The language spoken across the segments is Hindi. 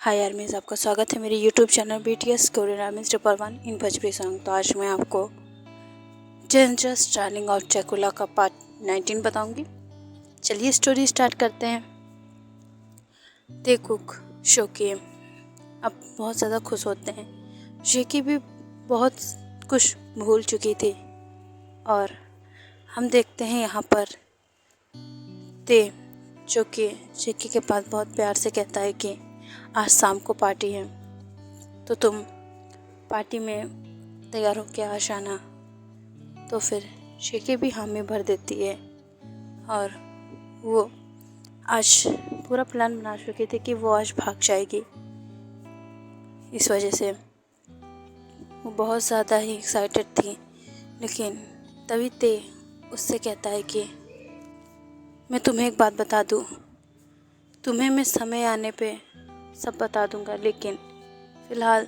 हाय आर्मीज, आपका स्वागत है मेरे यूट्यूब चैनल BTS कोरियन आर्मीज #1 इन भोजपुरी सॉन्ग। तो आज मैं आपको जेंजस डार्लिंग और चैकुला का पार्ट 19 बताऊंगी। चलिए स्टोरी स्टार्ट करते हैं। तेकुक शोकी अब बहुत ज़्यादा खुश होते हैं। शेकी भी बहुत कुछ भूल चुकी थी और हम देखते हैं यहाँ पर ते जो कि शेकी के पास बहुत प्यार से कहता है कि आज शाम को पार्टी है, तो तुम पार्टी में तैयार होके आ जाना। तो फिर शेकी भी हामी भर देती है और वो आज पूरा प्लान बना चुकी थी कि वो आज भाग जाएगी। इस वजह से वो बहुत ज़्यादा ही एक्साइटेड थी। लेकिन तभी ते उससे कहता है कि मैं तुम्हें एक बात बता दूँ, तुम्हें मैं समय आने पे सब बता दूंगा, लेकिन फ़िलहाल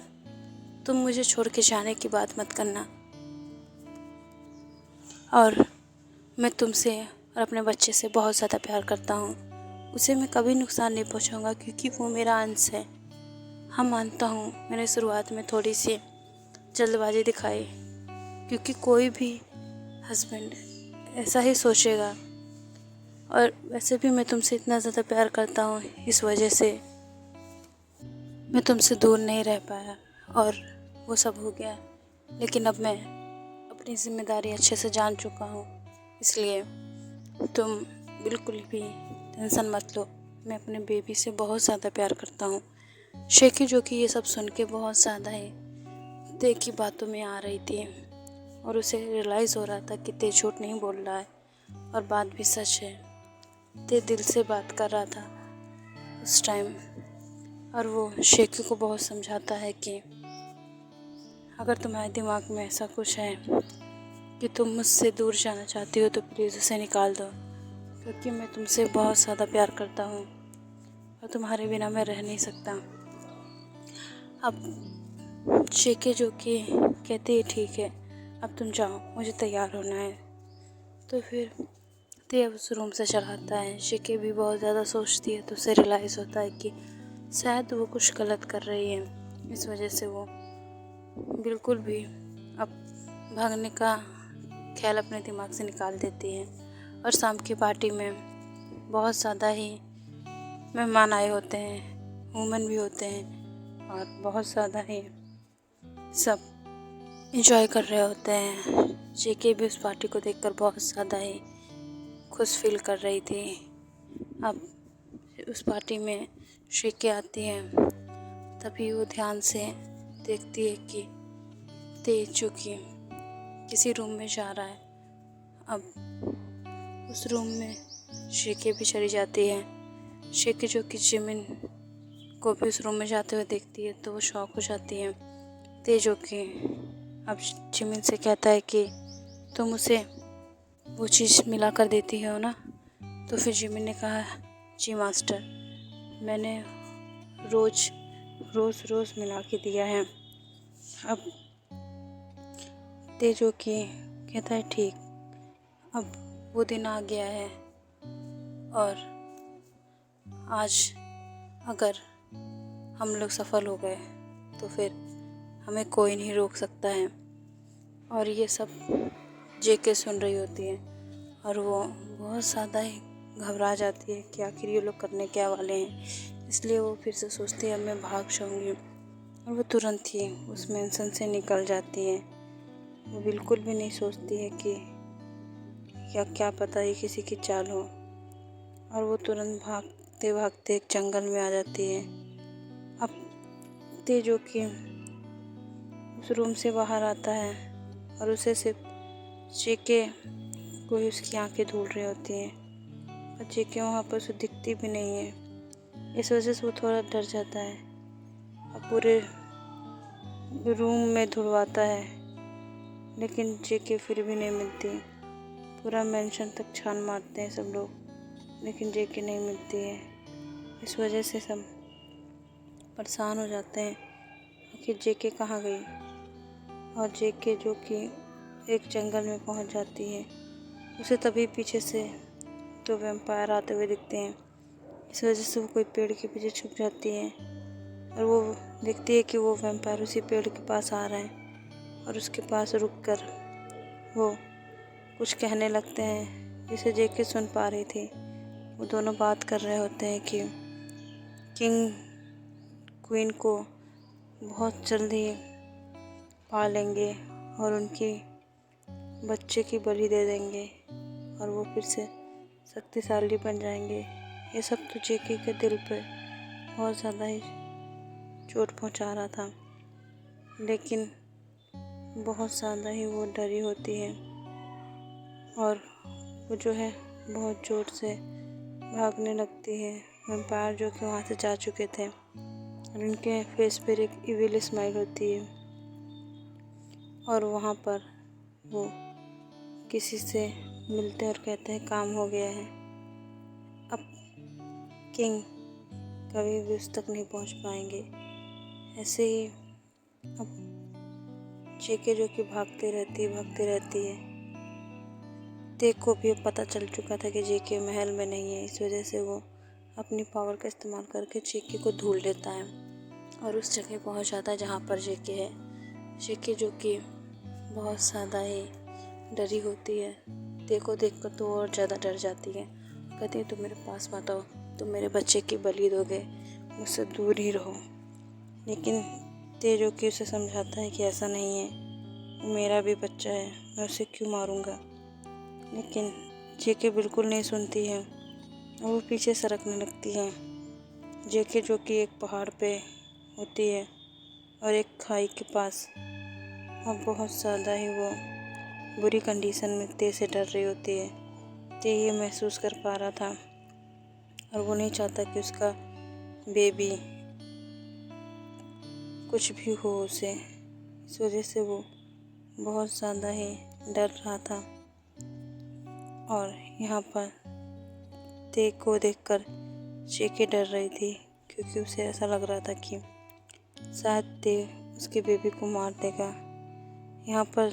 तुम मुझे छोड़ के जाने की बात मत करना। और मैं तुमसे और अपने बच्चे से बहुत ज़्यादा प्यार करता हूँ। उसे मैं कभी नुकसान नहीं पहुँचाऊँगा क्योंकि वो मेरा अंश है। हाँ, मानता हूँ मैंने शुरुआत में थोड़ी सी जल्दबाजी दिखाई, क्योंकि कोई भी हस्बैंड ऐसा ही सोचेगा। और वैसे भी मैं तुमसे इतना ज़्यादा प्यार करता हूँ, इस वजह से मैं तुमसे दूर नहीं रह पाया और वो सब हो गया। लेकिन अब मैं अपनी ज़िम्मेदारी अच्छे से जान चुका हूँ, इसलिए तुम बिल्कुल भी टेंशन मत लो। मैं अपने बेबी से बहुत ज़्यादा प्यार करता हूँ। शेकी जो कि ये सब सुन के बहुत ज़्यादा ही ते की बातों में आ रही थी और उसे रियलाइज़ हो रहा था कि ते झूठ नहीं बोल रहा है और बात भी सच है। ते दिल से बात कर रहा था उस टाइम और वो शेकी को बहुत समझाता है कि अगर तुम्हारे दिमाग में ऐसा कुछ है कि तुम मुझसे दूर जाना चाहती हो तो प्लीज़ उसे निकाल दो, क्योंकि मैं तुमसे बहुत ज़्यादा प्यार करता हूँ और तुम्हारे बिना मैं रह नहीं सकता। अब शेकी जो कि कहती है ठीक है, अब तुम जाओ, मुझे तैयार होना है। तो फिर ते उस रूम से चला आता है। शेकी भी बहुत ज़्यादा सोचती है, तो उसे रियलाइज़ होता है कि शायद वो कुछ गलत कर रही है। इस वजह से वो बिल्कुल भी अब भागने का ख्याल अपने दिमाग से निकाल देती है। और शाम की पार्टी में बहुत ज़्यादा ही मेहमान आए होते हैं, वुमेन भी होते हैं और बहुत ज़्यादा ही सब एंजॉय कर रहे होते हैं। जेके भी उस पार्टी को देखकर बहुत ज़्यादा ही खुश फील कर रही थी। अब उस पार्टी में शेकी आती है, तभी वो ध्यान से देखती है कि ते जो कि किसी रूम में जा रहा है। अब उस रूम में शेकी भी चली जाती है। शेकी जो कि जिमिन को भी उस रूम में जाते हुए देखती है, तो वो शॉक हो जाती है। ते जो कि अब जिमिन से कहता है कि तुम उसे वो चीज़ मिला कर देती हो ना। तो फिर जिमिन ने कहा, जी मास्टर, मैंने रोज़ मिला के दिया है। अब ते जो कि कहता है ठीक, अब वो दिन आ गया है और आज अगर हम लोग सफल हो गए तो फिर हमें कोई नहीं रोक सकता है। और ये सब जेके सुन रही होती है और वो बहुत ज़्यादा ही घबरा जाती है कि आखिर ये लोग करने क्या वाले हैं। इसलिए वो फिर से सोचती है अब मैं भाग जाऊँगी, और वो तुरंत ही उस मेंशन से निकल जाती है। वो बिल्कुल भी नहीं सोचती है कि क्या पता ये किसी की चाल हो, और वो तुरंत भागते भागते एक जंगल में आ जाती है। अब ते जो कि उस रूम से बाहर आता है और उसे सिर्फ जेके को ही उसकी आंखें धूल रही होती हैं, और जेके वहाँ पर उसे दिखती भी नहीं है। इस वजह से वो थोड़ा डर जाता है और पूरे रूम में ढूंढवाता है, लेकिन जेके फिर भी नहीं मिलती। पूरा मेंशन तक छान मारते हैं सब लोग, लेकिन जेके नहीं मिलती है। इस वजह से सब परेशान हो जाते हैं कि जेके कहाँ गई। और जेके जो कि एक जंगल में पहुंच जाती है, उसे तभी पीछे से 2 वैम्पायर आते हुए दिखते हैं। इस वजह से वो कोई पेड़ के पीछे छुप जाती है और वो देखती है कि वो वैम्पायर उसी पेड़ के पास आ रहे हैं और उसके पास रुककर वो कुछ कहने लगते हैं जिसे जेके सुन पा रही थी। वो दोनों बात कर रहे होते हैं कि किंग क्वीन को बहुत जल्दी पा लेंगे और उनकी बच्चे की बलि दे देंगे और वो फिर से शक्तिशाली बन जाएंगे। ये सब तो जेके के दिल पे बहुत ज़्यादा ही चोट पहुंचा रहा था, लेकिन बहुत ज़्यादा ही वो डरी होती है और वो जो है बहुत ज़ोर से भागने लगती है। वैम्पायर जो कि वहाँ से जा चुके थे और उनके फेस पर एक इविल स्माइल होती है और वहाँ पर वो किसी से मिलते हैं और कहते हैं काम हो गया है, अब किंग कभी भी उस तक नहीं पहुँच पाएंगे। ऐसे ही अब जेके जो कि भागती रहती है। तेग को भी पता चल चुका था कि जेके महल में नहीं है, इस वजह से वो अपनी पावर का इस्तेमाल करके जेके को ढूंढ लेता है और उस जगह पहुंच जाता है जहां पर जेके है। जेके जो कि बहुत ज़्यादा ही डरी होती है, तेग को देखकर तो और ज़्यादा डर जाती है। कहती है तुम मेरे पास मत आओ, तुम मेरे बच्चे की बलि दोगे, मुझसे दूर ही रहो। लेकिन तेज जो कि उसे समझाता है कि ऐसा नहीं है, वो मेरा भी बच्चा है, मैं उसे क्यों मारूंगा। लेकिन जेके बिल्कुल नहीं सुनती है और वो पीछे सरकने लगती है। जेके जो कि एक पहाड़ पे होती है और एक खाई के पास, और बहुत ज़्यादा ही वो बुरी कंडीशन में तेज से डर रही होती है। ते ये महसूस कर पा रहा था और वो नहीं चाहता कि उसका बेबी कुछ भी हो उसे, इस वजह से वो बहुत ज़्यादा ही डर रहा था। और यहाँ पर ते को देखकर जेके डर रही थी क्योंकि उसे ऐसा लग रहा था कि शायद ते उसके बेबी को मार देगा। यहाँ पर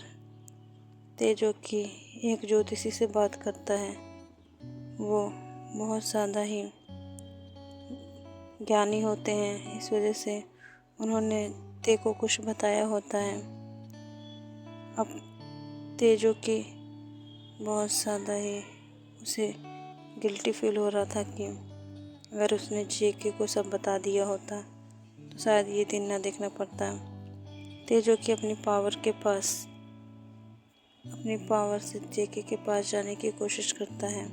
ते जो कि एक ज्योतिषी से बात करता है, वो बहुत ज़्यादा ही ज्ञानी होते हैं, इस वजह से उन्होंने ते को कुछ बताया होता है। अब ते जो कि बहुत ज़्यादा ही उसे गिल्टी फील हो रहा था कि अगर उसने जेके को सब बता दिया होता तो शायद ये दिन ना देखना पड़ता। ते जो कि अपनी पावर से जेके के पास जाने की कोशिश करता है,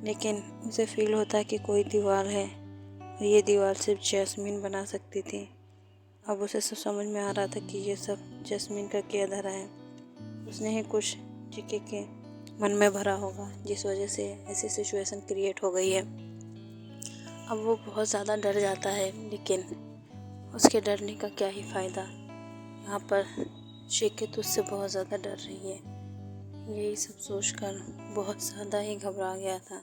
लेकिन उसे फील होता है कि कोई दीवार है और ये दीवार सिर्फ जैस्मीन बना सकती थी। अब उसे सब समझ में आ रहा था कि ये सब जैस्मीन का किया धरा है, उसने ही कुछ जेके के मन में भरा होगा, जिस वजह से ऐसी सिचुएशन क्रिएट हो गई है। अब वो बहुत ज़्यादा डर जाता है, लेकिन उसके डरने का क्या ही फ़ायदा। यहाँ पर जेके तो उससे बहुत ज़्यादा डर रही है। यही सब सोचकर बहुत ज़्यादा ही घबरा गया था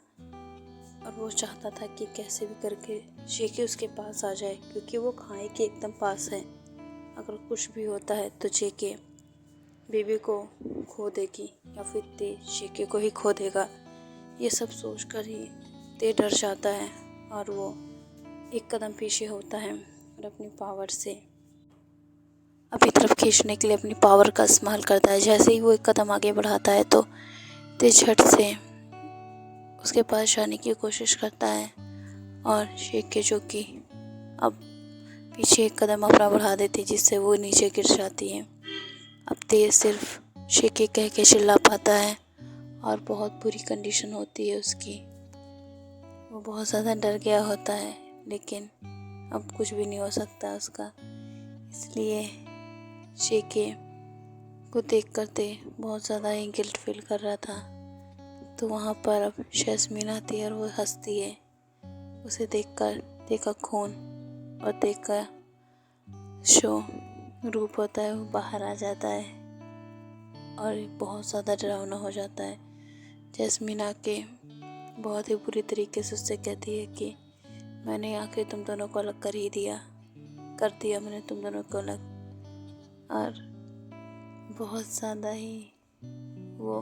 और वो चाहता था कि कैसे भी करके जेके उसके पास आ जाए, क्योंकि वो खाई के एकदम पास है। अगर कुछ भी होता है तो जेके बेबी को खो देगी या फिर ते जेके को ही खो देगा। ये सब सोचकर ही ते डर जाता है और वो एक कदम पीछे होता है और अपनी पावर से अपनी तरफ खींचने के लिए अपनी पावर का इस्तेमाल करता है। जैसे ही वो एक कदम आगे बढ़ाता है तो ते झट से उसके पास जाने की कोशिश करता है और जेके जो कि अब पीछे एक कदम अपना बढ़ा देती, जिससे वो नीचे गिर जाती है। अब ते सिर्फ जेके कह के चिल्ला पाता है और बहुत बुरी कंडीशन होती है उसकी। वो बहुत ज़्यादा डर गया होता है, लेकिन अब कुछ भी नहीं हो सकता उसका। इसलिए जेके को देख कर ते बहुत ज़्यादा ही गिल्ट फील कर रहा था। तो वहाँ पर अब जैस्मीन आती है और वो हंसती है। उसे देखकर ते का खून और ते का जो रूप होता है वो बाहर आ जाता है और बहुत ज़्यादा डरावना हो जाता है। जैस्मीन आके बहुत ही बुरी तरीके से उससे कहती है कि मैंने आके तुम दोनों को अलग कर दिया मैंने तुम दोनों को अलग। और बहुत ज़्यादा ही वो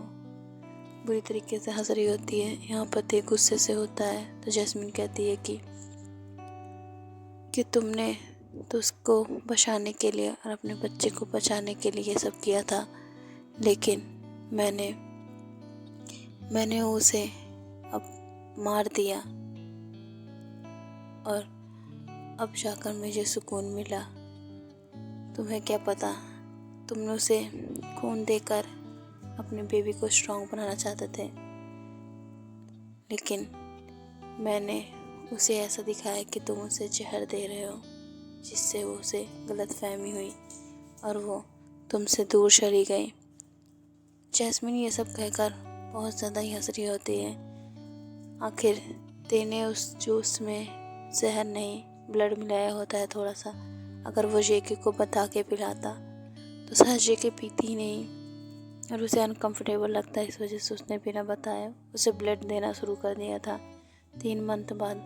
बुरी तरीके से हंस रही होती है। यहाँ पर ते गुस्से से होता है तो जैस्मीन कहती है कि तुमने तो उसको बचाने के लिए और अपने बच्चे को बचाने के लिए ये सब किया था। लेकिन मैंने उसे अब मार दिया और अब जाकर मुझे सुकून मिला। तुम्हें क्या पता, तुमने उसे खून देकर अपने बेबी को स्ट्रांग बनाना चाहते थे, लेकिन मैंने उसे ऐसा दिखाया कि तुम उसे जहर दे रहे हो, जिससे वो उसे गलतफहमी हुई और वो तुमसे दूर चली गई। जैस्मिन ये सब कहकर बहुत ज़्यादा ही हंस रही होती है। आखिर तेने उस जूस में जहर नहीं, ब्लड मिलाया होता है थोड़ा सा। अगर वो जेके को बता के पिलाता तो शायद जेके पीती ही नहीं, और उसे अनकंफर्टेबल लगता है, इस वजह से उसने बिना बताए उसे ब्लड देना शुरू कर दिया था। 3 मंथ बाद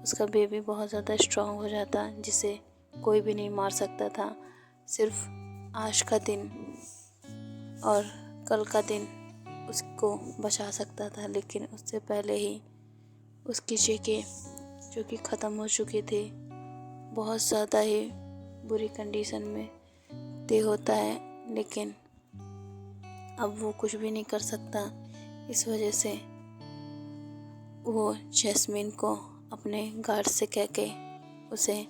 उसका बेबी बहुत ज़्यादा स्ट्रांग हो जाता, जिसे कोई भी नहीं मार सकता था। सिर्फ आज का दिन और कल का दिन उसको बचा सकता था, लेकिन उससे पहले ही उसकी जेके, जो कि ख़त्म हो चुकी थी, बहुत ज़्यादा ही बुरी कंडीशन में ते होता है, लेकिन अब वो कुछ भी नहीं कर सकता। इस वजह से वो जैस्मिन को अपने गार्ड से कह के उसे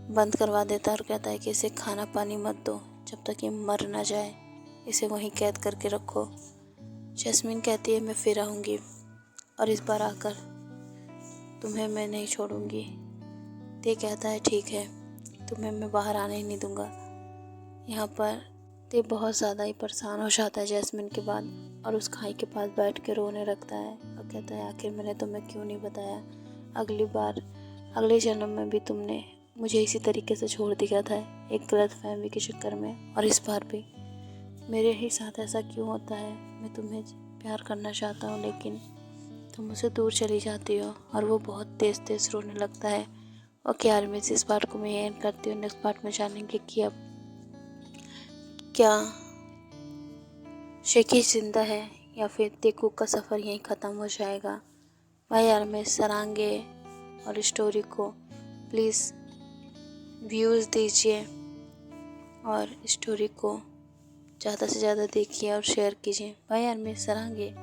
बंद करवा देता और कहता है कि इसे खाना पानी मत दो जब तक ये मर ना जाए, इसे वहीं कैद करके रखो। जैस्मिन कहती है मैं फिर आऊँगी और इस बार आकर तुम्हें मैं नहीं छोड़ूंगी। ते कहता है ठीक है, तुम्हें मैं बाहर आने ही नहीं दूंगा। यहाँ पर ते बहुत ज़्यादा ही परेशान हो जाता है जैस्मिन के बाद, और उस खाई के पास बैठ के रोने लगता है और कहता है आखिर मैंने तुम्हें क्यों नहीं बताया। अगले जन्म में भी तुमने मुझे इसी तरीके से छोड़ दिया था, एक गलतफहमी के चक्कर में, और इस बार भी मेरे ही साथ ऐसा क्यों होता है। मैं तुम्हें प्यार करना चाहता हूँ, लेकिन तुम मुझसे दूर चली जाती हो। और वो बहुत तेज़ तेज़ रोने लगता है। ओके आर्मीज़, इस पार्ट को मैं एंड करती हूँ। नेक्स्ट पार्ट में जानेंगे कि अब क्या शेकी जिंदा है या फिर तेकू का सफ़र यहीं ख़त्म हो जाएगा। भाई आर्मीज़, सरांगे और स्टोरी को प्लीज़ व्यूज़ दीजिए और स्टोरी को ज़्यादा से ज़्यादा देखिए और शेयर कीजिए। भाई आर्मीज़, सरांगे।